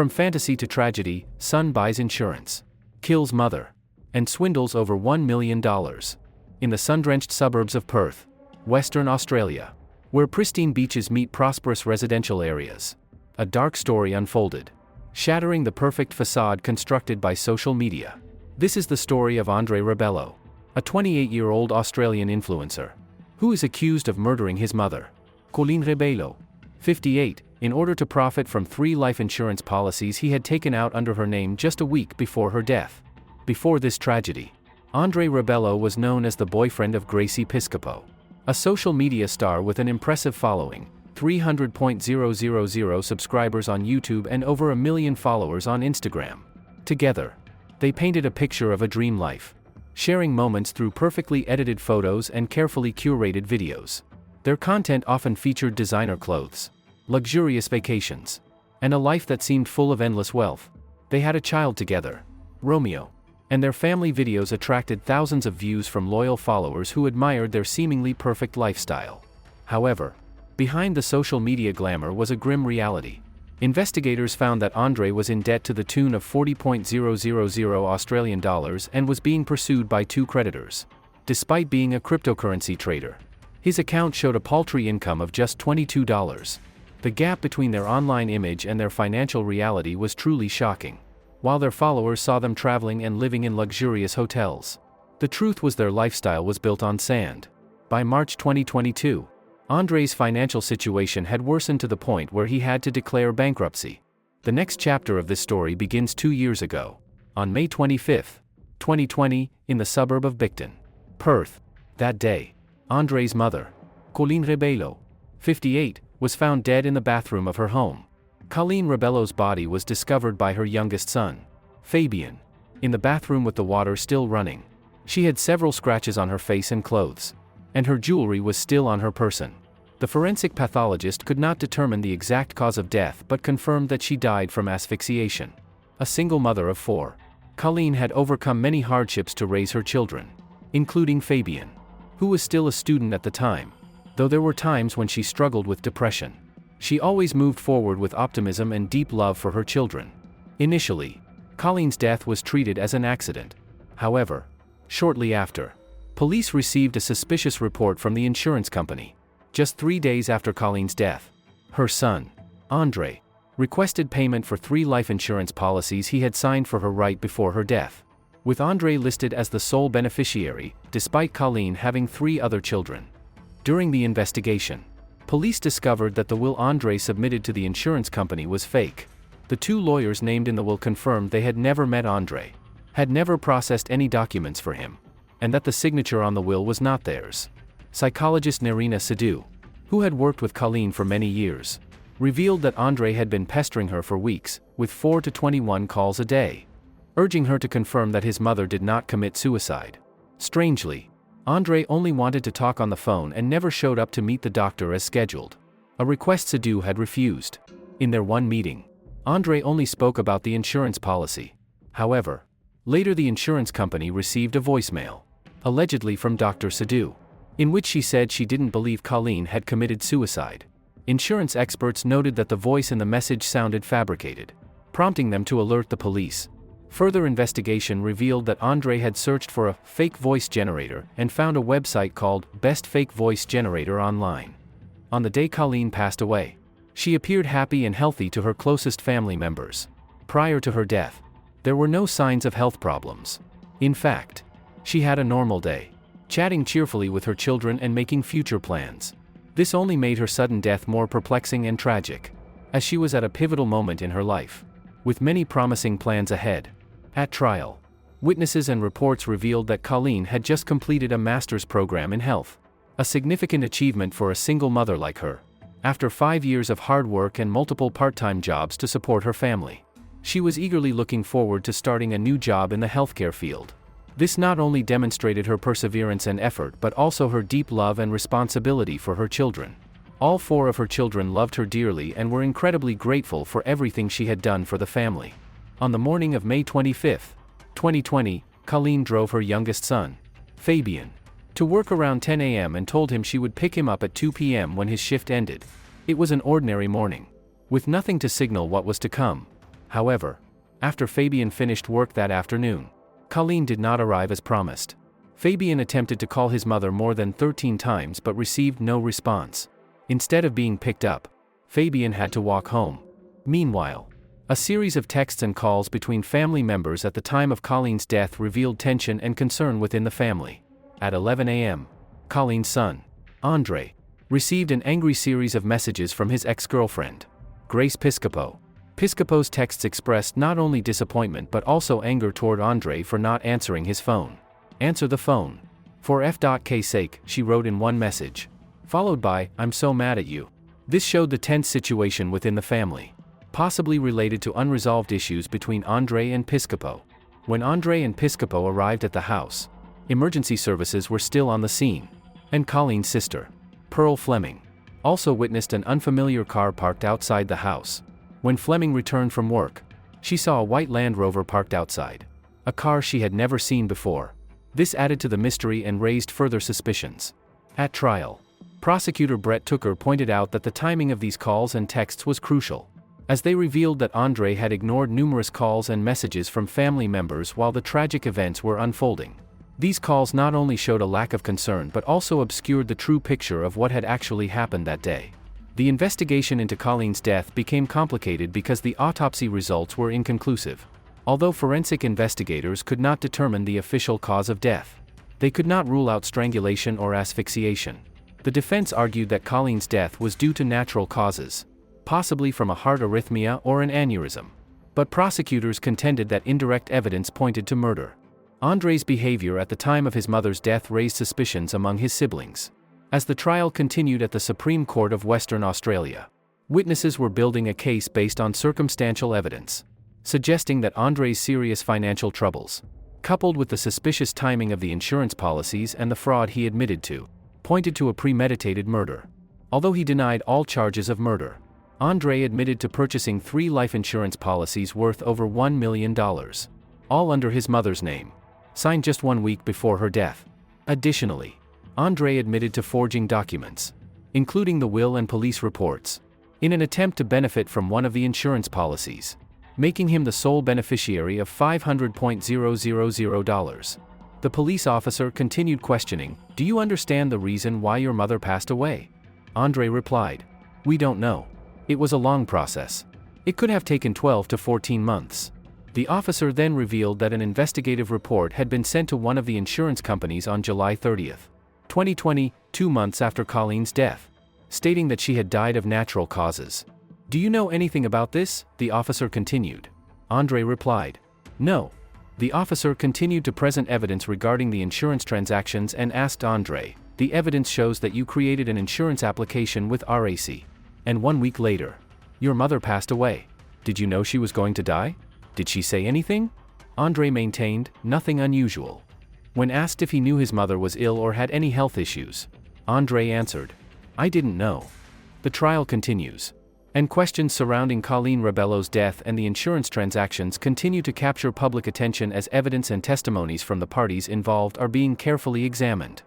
From fantasy to tragedy, son buys insurance, kills mother, and swindles over $1 million. In the sun-drenched suburbs of Perth, Western Australia, where pristine beaches meet prosperous residential areas, a dark story unfolded, shattering the perfect facade constructed by social media. This is the story of Andre Rebello, a 28-year-old Australian influencer, who is accused of murdering his mother, Colleen Rebello, 58, in order to profit from 3 life insurance policies he had taken out under her name just a week before her death. Before this tragedy, Andre Rebello was known as the boyfriend of Gracie Piscopo, a social media star with an impressive following, 300,000 subscribers on YouTube and over 1 million followers on Instagram. Together, they painted a picture of a dream life, sharing moments through perfectly edited photos and carefully curated videos. Their content often featured designer clothes, luxurious vacations, and a life that seemed full of endless wealth. They had a child together, Romeo, and their family videos attracted thousands of views from loyal followers who admired their seemingly perfect lifestyle. However, behind the social media glamour was a grim reality. Investigators found that Andre was in debt to the tune of $40,000 Australian dollars and was being pursued by 2 creditors. Despite being a cryptocurrency trader, his account showed a paltry income of just $22. The gap between their online image and their financial reality was truly shocking. While their followers saw them traveling and living in luxurious hotels, the truth was their lifestyle was built on sand. By March 2022, Andre's financial situation had worsened to the point where he had to declare bankruptcy. The next chapter of this story begins 2 years ago, on May 25, 2020, in the suburb of Bicton, Perth. That day, Andre's mother, Colleen Rebello, 58, was found dead in the bathroom of her home. Colleen Rebello's body was discovered by her youngest son, Fabian, in the bathroom with the water still running. She had several scratches on her face and clothes, and her jewelry was still on her person. The forensic pathologist could not determine the exact cause of death but confirmed that she died from asphyxiation. A single mother of 4, Colleen had overcome many hardships to raise her children, including Fabian, who was still a student at the time. Though there were times when she struggled with depression, she always moved forward with optimism and deep love for her children. Initially, Colleen's death was treated as an accident. However, shortly after, police received a suspicious report from the insurance company. Just 3 days after Colleen's death, her son, Andre, requested payment for 3 life insurance policies he had signed for her right before her death, with Andre listed as the sole beneficiary, despite Colleen having 3 other children. During the investigation, police discovered that the will Andre submitted to the insurance company was fake. The 2 lawyers named in the will confirmed they had never met Andre, had never processed any documents for him, and that the signature on the will was not theirs. Psychologist Nerina Sidhu, who had worked with Colleen for many years, revealed that Andre had been pestering her for weeks, with 4 to 21 calls a day, urging her to confirm that his mother did not commit suicide. Strangely, Andre only wanted to talk on the phone and never showed up to meet the doctor as scheduled, a request Sidhu had refused. In their one meeting, Andre only spoke about the insurance policy. However, later the insurance company received a voicemail, allegedly from Dr. Sidhu, in which she said she didn't believe Colleen had committed suicide. Insurance experts noted that the voice in the message sounded fabricated, prompting them to alert the police. Further investigation revealed that Andre had searched for a fake voice generator and found a website called Best Fake Voice Generator online. On the day Colleen passed away, she appeared happy and healthy to her closest family members. Prior to her death, there were no signs of health problems. In fact, she had a normal day, chatting cheerfully with her children and making future plans. This only made her sudden death more perplexing and tragic, as she was at a pivotal moment in her life, with many promising plans ahead. At trial, witnesses and reports revealed that Colleen had just completed a master's program in health, a significant achievement for a single mother like her. After 5 years of hard work and multiple part-time jobs to support her family, she was eagerly looking forward to starting a new job in the healthcare field. This not only demonstrated her perseverance and effort but also her deep love and responsibility for her children. All 4 of her children loved her dearly and were incredibly grateful for everything she had done for the family. On the morning of May 25, 2020, Colleen drove her youngest son, Fabian, to work around 10 a.m. and told him she would pick him up at 2 p.m. when his shift ended. It was an ordinary morning, with nothing to signal what was to come. However, after Fabian finished work that afternoon, Colleen did not arrive as promised. Fabian attempted to call his mother more than 13 times but received no response. Instead of being picked up, Fabian had to walk home. Meanwhile, a series of texts and calls between family members at the time of Colleen's death revealed tension and concern within the family. At 11 a.m., Colleen's son, Andre, received an angry series of messages from his ex-girlfriend, Grace Piscopo. Piscopo's texts expressed not only disappointment but also anger toward Andre for not answering his phone. "Answer the phone. For F.K. sake," she wrote in one message. Followed by, "I'm so mad at you." This showed the tense situation within the family, possibly related to unresolved issues between Andre and Piscopo. When Andre and Piscopo arrived at the house, emergency services were still on the scene, and Colleen's sister, Pearl Fleming, also witnessed an unfamiliar car parked outside the house. When Fleming returned from work, she saw a white Land Rover parked outside, a car she had never seen before. This added to the mystery and raised further suspicions. At trial, prosecutor Brett Tooker pointed out that the timing of these calls and texts was crucial, as they revealed that Andre had ignored numerous calls and messages from family members while the tragic events were unfolding. These calls not only showed a lack of concern but also obscured the true picture of what had actually happened that day. The investigation into Colleen's death became complicated because the autopsy results were inconclusive. Although forensic investigators could not determine the official cause of death, they could not rule out strangulation or asphyxiation. The defense argued that Colleen's death was due to natural causes, possibly from a heart arrhythmia or an aneurysm. But prosecutors contended that indirect evidence pointed to murder. Andre's behavior at the time of his mother's death raised suspicions among his siblings. As the trial continued at the Supreme Court of Western Australia, witnesses were building a case based on circumstantial evidence, suggesting that Andre's serious financial troubles, coupled with the suspicious timing of the insurance policies and the fraud he admitted to, pointed to a premeditated murder. Although he denied all charges of murder, Andre admitted to purchasing 3 life insurance policies worth over $1 million, all under his mother's name, signed just 1 week before her death. Additionally, Andre admitted to forging documents, including the will and police reports, in an attempt to benefit from one of the insurance policies, making him the sole beneficiary of $500,000. The police officer continued questioning, "Do you understand the reason why your mother passed away?" Andre replied, "We don't know. It was a long process. It could have taken 12 to 14 months. The officer then revealed that an investigative report had been sent to one of the insurance companies on July 30, 2020, 2 months after Colleen's death, stating that she had died of natural causes. "Do you know anything about this?" the officer continued. Andre replied, "No." The officer continued to present evidence regarding the insurance transactions and asked Andre, "The evidence shows that you created an insurance application with RAC. And 1 week later, your mother passed away. Did you know she was going to die? Did she say anything?" Andre maintained, "Nothing unusual." When asked if he knew his mother was ill or had any health issues, Andre answered, "I didn't know." The trial continues, and questions surrounding Colleen Rebello's death and the insurance transactions continue to capture public attention as evidence and testimonies from the parties involved are being carefully examined.